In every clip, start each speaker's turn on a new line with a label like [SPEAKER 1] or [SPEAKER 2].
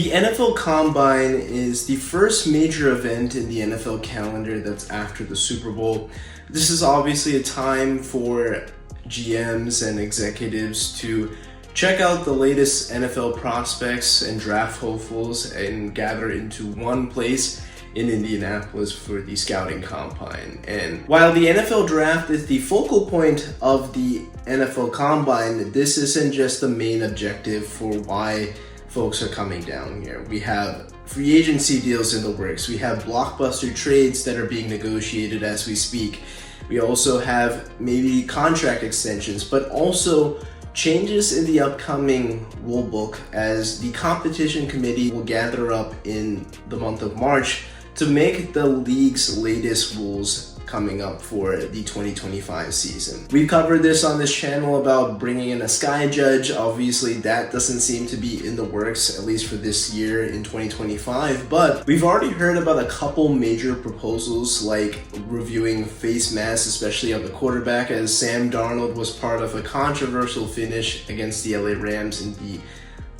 [SPEAKER 1] The NFL Combine is the first major event in the NFL calendar that's after the Super Bowl. This is obviously a time for GMs and executives to check out the latest NFL prospects and draft hopefuls and gather into one place in Indianapolis for the scouting combine. And while the NFL draft is the focal point of the NFL Combine, this isn't just the main objective for why folks are coming down here. We have free agency deals in the works. We have blockbuster trades that are being negotiated as we speak. We also have maybe contract extensions, but also changes in the upcoming rule book as the competition committee will gather up in the month of March to make the league's latest rules coming up for the 2025 season. We covered this on this channel about bringing in a sky judge. Obviously that doesn't seem to be in the works, at least for this year in 2025, but we've already heard about a couple major proposals like reviewing face masks, especially on the quarterback, as Sam Darnold was part of a controversial finish against the LA Rams in the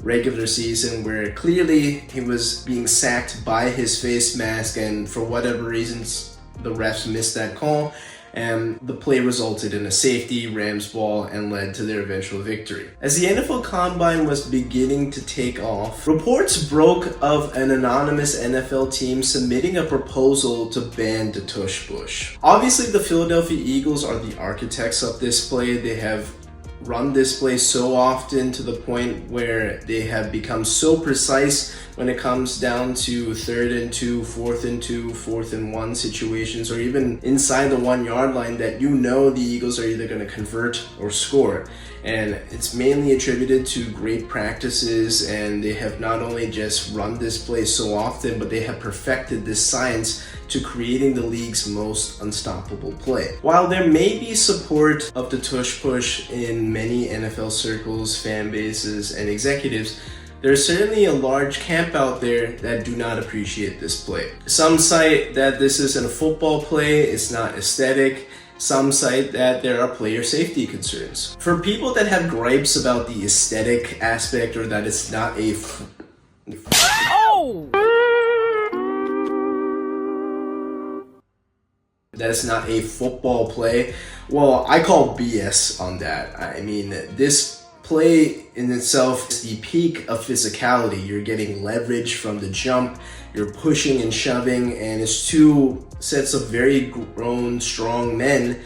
[SPEAKER 1] regular season where clearly he was being sacked by his face mask, and for whatever reasons the refs missed that call and the play resulted in a safety, Rams ball, and led to their eventual victory. As the NFL Combine was beginning to take off, reports broke of an anonymous NFL team submitting a proposal to ban the Tush Push. Obviously the Philadelphia Eagles are the architects of this play. They have run this play so often to the point where they have become so precise when it comes down to 3rd and 2, 4th and 2, 4th and 1 situations, or even inside the 1 yard line, that you know the Eagles are either going to convert or score. And it's mainly attributed to great practices, and they have not only just run this play so often, but they have perfected this science to creating the league's most unstoppable play. While there may be support of the Tush Push in many NFL circles, fan bases, and executives, there's certainly a large camp out there that do not appreciate this play. Some cite that this isn't a football play, it's not aesthetic. Some cite that there are player safety concerns. For people that have gripes about the aesthetic aspect, or that it's not a that's not a football play, well, I call BS on that. I mean, this play in itself is the peak of physicality. You're getting leverage from the jump, you're pushing and shoving, and it's two sets of very grown, strong men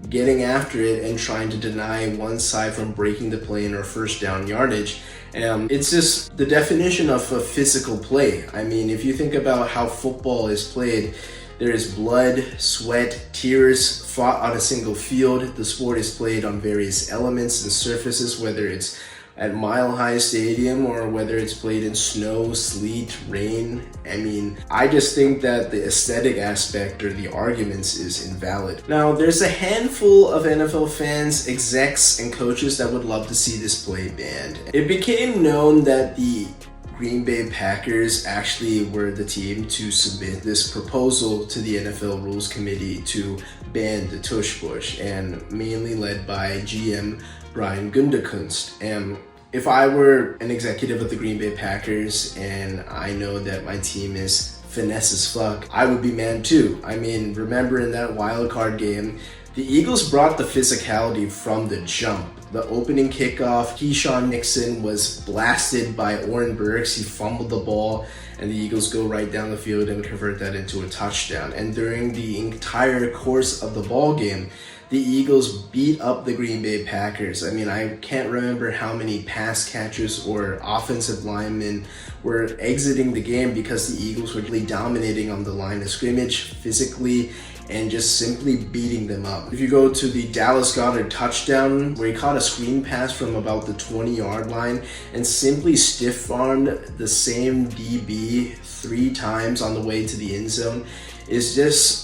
[SPEAKER 1] getting after it and trying to deny one side from breaking the play in or first down yardage. It's just the definition of a physical play. I mean, if you think about how football is played, there is blood, sweat, tears fought on a single field. The sport is played on various elements and surfaces, whether it's at Mile High Stadium or whether it's played in snow, sleet, rain. I mean, I just think that the aesthetic aspect or the arguments is invalid. Now, there's a handful of NFL fans, execs, and coaches that would love to see this play banned. It became known that the Green Bay Packers actually were the team to submit this proposal to the NFL Rules Committee to ban the Tush Push, and mainly led by GM Brian Gutekunst. And if I were an executive of the Green Bay Packers and I know that my team is finesse as fuck, I would be mad too. I mean, remember in that wild card game, the Eagles brought the physicality from the jump. The opening kickoff, Keyshawn Nixon was blasted by Oren Burks. He fumbled the ball, and the Eagles go right down the field and convert that into a touchdown. And during the entire course of the ball game, the Eagles beat up the Green Bay Packers. I mean, I can't remember how many pass catchers or offensive linemen were exiting the game because the Eagles were really dominating on the line of scrimmage physically and just simply beating them up. If you go to the Dallas Goedert touchdown, where he caught a screen pass from about the 20-yard line and simply stiff-armed the same DB 3 times on the way to the end zone, is just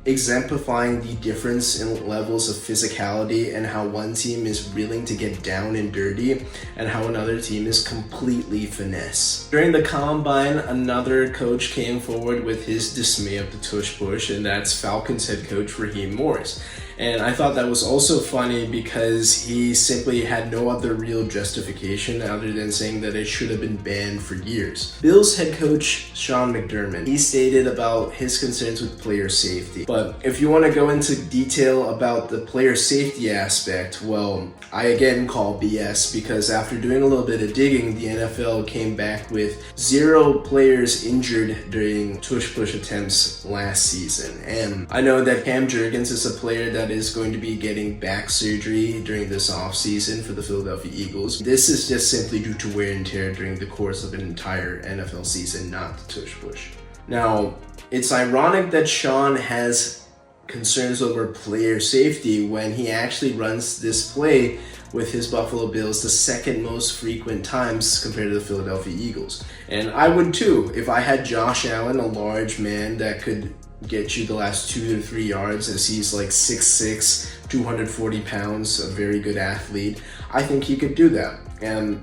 [SPEAKER 1] exemplifying the difference in levels of physicality and how one team is willing to get down and dirty and how another team is completely finesse. During the combine, another coach came forward with his dismay of the Tush Push, and that's Falcons head coach Raheem Morris. And I thought that was also funny because he simply had no other real justification other than saying that it should have been banned for years. Bills head coach Sean McDermott, he stated about his concerns with player safety. But if you want to go into detail about the player safety aspect, well, I again call BS, because after doing a little bit of digging, the NFL came back with 0 players injured during tush push attempts last season. And I know that Cam Jurgens is a player that is going to be getting back surgery during this offseason for the Philadelphia Eagles. This is just simply due to wear and tear during the course of an entire NFL season, not the tush push. Now, it's ironic that Sean has concerns over player safety when he actually runs this play with his Buffalo Bills the second most frequent times compared to the Philadelphia Eagles. And I would too, if I had Josh Allen, a large man that could get you the last 2 to 3 yards, as he's like 6'6", 240 pounds, a very good athlete. I think he could do that. And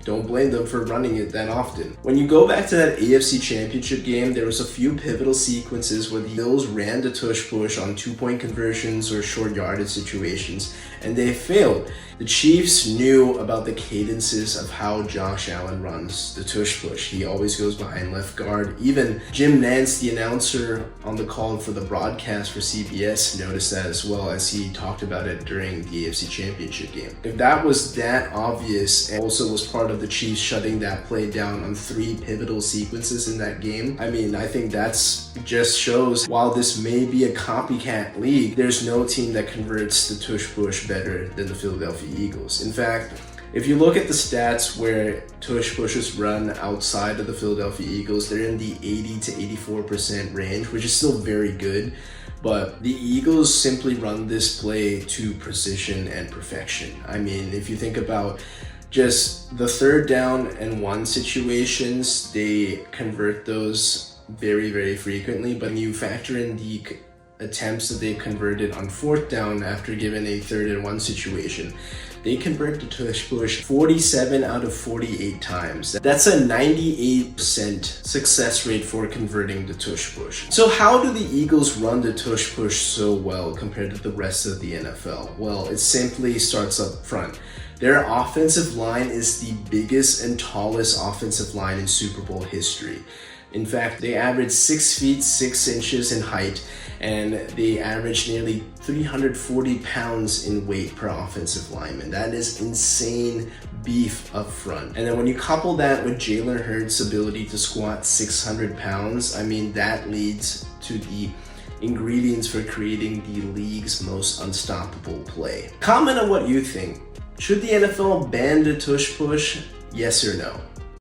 [SPEAKER 1] don't blame them for running it that often. When you go back to that AFC Championship game, there was a few pivotal sequences where the Bills ran the tush push on 2-point conversions or short yardage situations, and they failed. The Chiefs knew about the cadences of how Josh Allen runs the tush push. He always goes behind left guard. Even Jim Nantz, the announcer on the call for the broadcast for CBS, noticed that as well, as he talked about it during the AFC Championship game. If that was that obvious and also was part of the Chiefs shutting that play down on 3 pivotal sequences in that game, I mean, I think that's just shows, while this may be a copycat league, there's no team that converts the tush push better than the Philadelphia Eagles. In fact, if you look at the stats where tush pushes run outside of the Philadelphia Eagles, they're in the 80 to 84% range, which is still very good. But the Eagles simply run this play to precision and perfection. I mean, if you think about just the 3rd down and 1 situations, they convert those very, very frequently. But when you factor in the attempts that they converted on 4th down after given a 3rd and 1 situation, they convert the tush push 47 out of 48 times. That's a 98% success rate for converting the tush push. So how do the Eagles run the tush push so well compared to the rest of the NFL? Well, it simply starts up front. Their offensive line is the biggest and tallest offensive line in Super Bowl history. In fact, they average 6 feet 6 inches in height, and they average nearly 340 pounds in weight per offensive lineman. That is insane beef up front. And then when you couple that with Jalen Hurts' ability to squat 600 pounds, I mean, that leads to the ingredients for creating the league's most unstoppable play. Comment on what you think. Should the NFL ban the tush push? Yes or no?